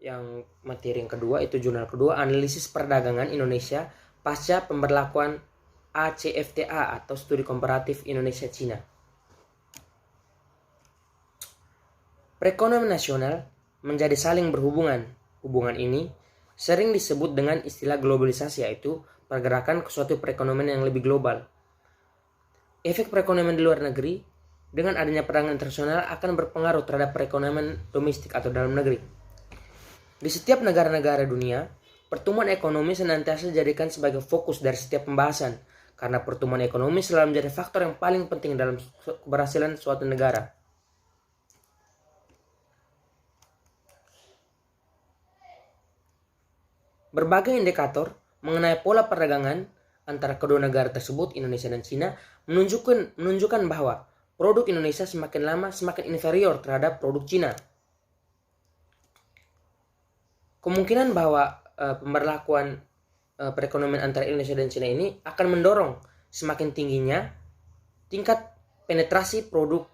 yang materi yang kedua itu jurnal kedua, analisis perdagangan Indonesia pasca pemberlakuan ACFTA atau studi komparatif Indonesia-Cina. Perekonomian nasional menjadi saling berhubungan. Hubungan ini sering disebut dengan istilah globalisasi, yaitu pergerakan ke suatu perekonomian yang lebih global. Efek perekonomian di luar negeri dengan adanya perdagangan internasional akan berpengaruh terhadap perekonomian domestik atau dalam negeri. Di setiap negara-negara dunia, pertumbuhan ekonomi senantiasa dijadikan sebagai fokus dari setiap pembahasan, karena pertumbuhan ekonomi selalu menjadi faktor yang paling penting dalam keberhasilan suatu negara. Berbagai indikator mengenai pola perdagangan antara kedua negara tersebut, Indonesia dan Cina, menunjukkan bahwa produk Indonesia semakin lama semakin inferior terhadap produk Cina. Kemungkinan bahwa pemberlakuan perekonomian antara Indonesia dan Cina ini akan mendorong semakin tingginya tingkat penetrasi produk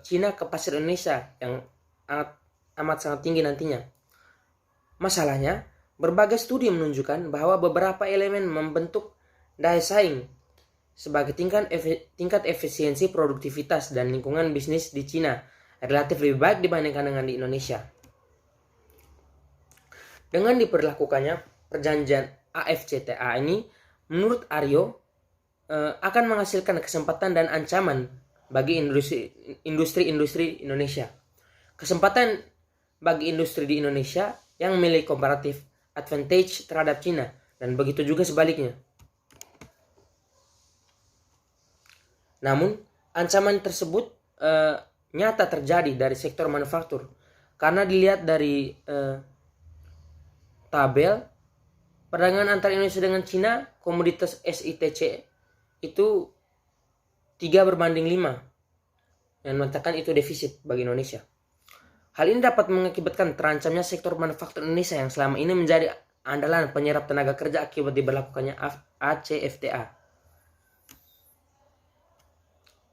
Cina ke pasar Indonesia yang amat sangat tinggi nantinya. Masalahnya, berbagai studi menunjukkan bahwa beberapa elemen membentuk daya saing sebagai tingkat efisiensi produktivitas dan lingkungan bisnis di Cina relatif lebih baik dibandingkan dengan di Indonesia. Dengan diberlakukannya perjanjian AFCFTA ini, menurut Aryo akan menghasilkan kesempatan dan ancaman bagi industri Indonesia. Kesempatan bagi industri di Indonesia yang memiliki comparative advantage terhadap Cina, dan begitu juga sebaliknya. Namun, ancaman tersebut nyata terjadi dari sektor manufaktur, karena dilihat dari tabel perdagangan antara Indonesia dengan Cina, komoditas SITC itu 3:5, yang mengatakan itu defisit bagi Indonesia. Hal ini dapat mengakibatkan terancamnya sektor manufaktur Indonesia yang selama ini menjadi andalan penyerap tenaga kerja akibat diberlakukannya ACFTA.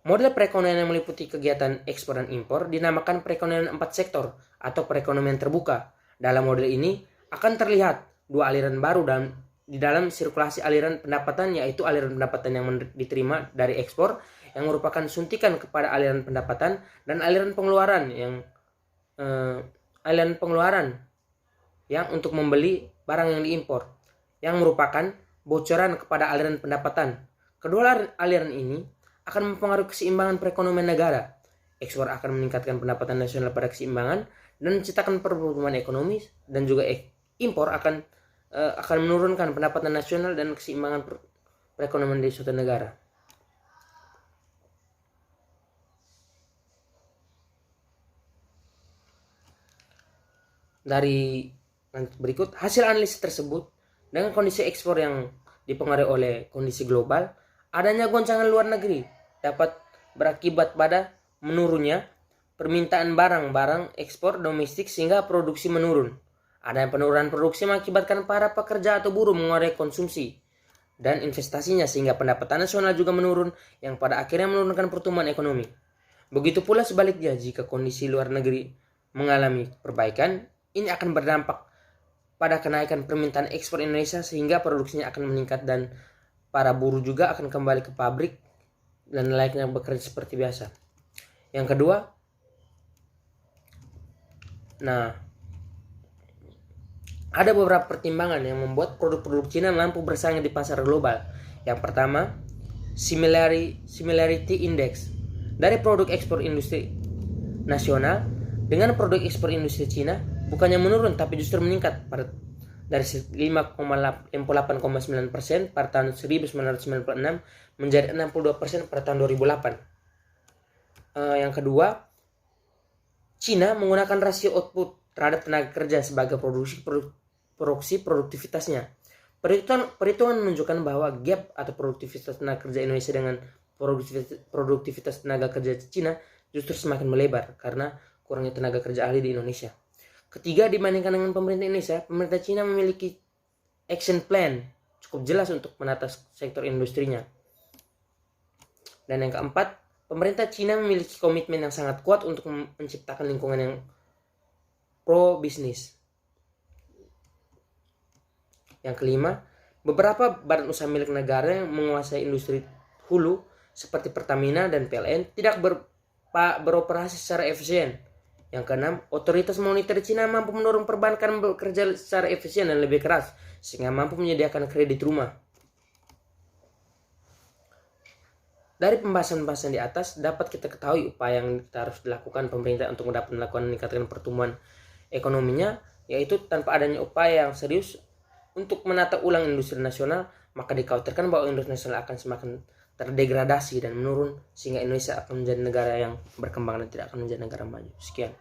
Model perekonomian yang meliputi kegiatan ekspor dan impor dinamakan perekonomian 4 sektor atau perekonomian terbuka. Dalam model ini akan terlihat dua aliran baru di dalam sirkulasi aliran pendapatan, yaitu aliran pendapatan yang diterima dari ekspor yang merupakan suntikan kepada aliran pendapatan, dan aliran pengeluaran yang untuk membeli barang yang diimpor, yang merupakan bocoran kepada aliran pendapatan. Kedua aliran ini akan mempengaruhi keseimbangan perekonomian negara. Ekspor akan meningkatkan pendapatan nasional pada keseimbangan dan menciptakan pertumbuhan ekonomi, dan juga impor akan menurunkan pendapatan nasional dan keseimbangan perekonomian di suatu negara. Dari berikut hasil analisis tersebut, dengan kondisi ekspor yang dipengaruhi oleh kondisi global, adanya goncangan luar negeri dapat berakibat pada menurunnya permintaan barang-barang ekspor domestik sehingga produksi menurun. Adanya penurunan produksi mengakibatkan para pekerja atau buruh mengurangi konsumsi dan investasinya, sehingga pendapatan nasional juga menurun yang pada akhirnya menurunkan pertumbuhan ekonomi. Begitu pula sebaliknya, jika kondisi luar negeri mengalami perbaikan, ini akan berdampak pada kenaikan permintaan ekspor Indonesia sehingga produksinya akan meningkat dan para buruh juga akan kembali ke pabrik dan layaknya bekerja seperti biasa. Yang kedua, ada beberapa pertimbangan yang membuat produk-produk Cina mampu bersaing di pasar global. Yang pertama, similarity index dari produk ekspor industri nasional dengan produk ekspor industri Cina bukannya menurun tapi justru meningkat dari 58,9% pada tahun 1996 menjadi 62% pada tahun 2008. Yang kedua, Cina menggunakan rasio output terhadap tenaga kerja sebagai proksi produktivitasnya. Perhitungan menunjukkan bahwa gap atau produktivitas tenaga kerja Indonesia dengan produktivitas tenaga kerja Cina justru semakin melebar karena kurangnya tenaga kerja ahli di Indonesia. Ketiga, dibandingkan dengan pemerintah Indonesia, pemerintah Cina memiliki action plan cukup jelas untuk menata sektor industrinya. Dan yang keempat, pemerintah Cina memiliki komitmen yang sangat kuat untuk menciptakan lingkungan yang pro bisnis. Yang kelima, beberapa badan usaha milik negara yang menguasai industri hulu seperti Pertamina dan PLN tidak beroperasi secara efisien. Yang keenam, otoritas moneter Cina mampu mendorong perbankan bekerja secara efisien dan lebih keras sehingga mampu menyediakan kredit rumah. Dari pembahasan-pembahasan di atas dapat kita ketahui upaya yang kita harus dilakukan pemerintah untuk melakukan meningkatkan pertumbuhan ekonominya, yaitu tanpa adanya upaya yang serius untuk menata ulang industri nasional, maka dikhawatirkan bahwa industri nasional akan semakin terdegradasi dan menurun sehingga Indonesia akan menjadi negara yang berkembang dan tidak akan menjadi negara maju. Sekian.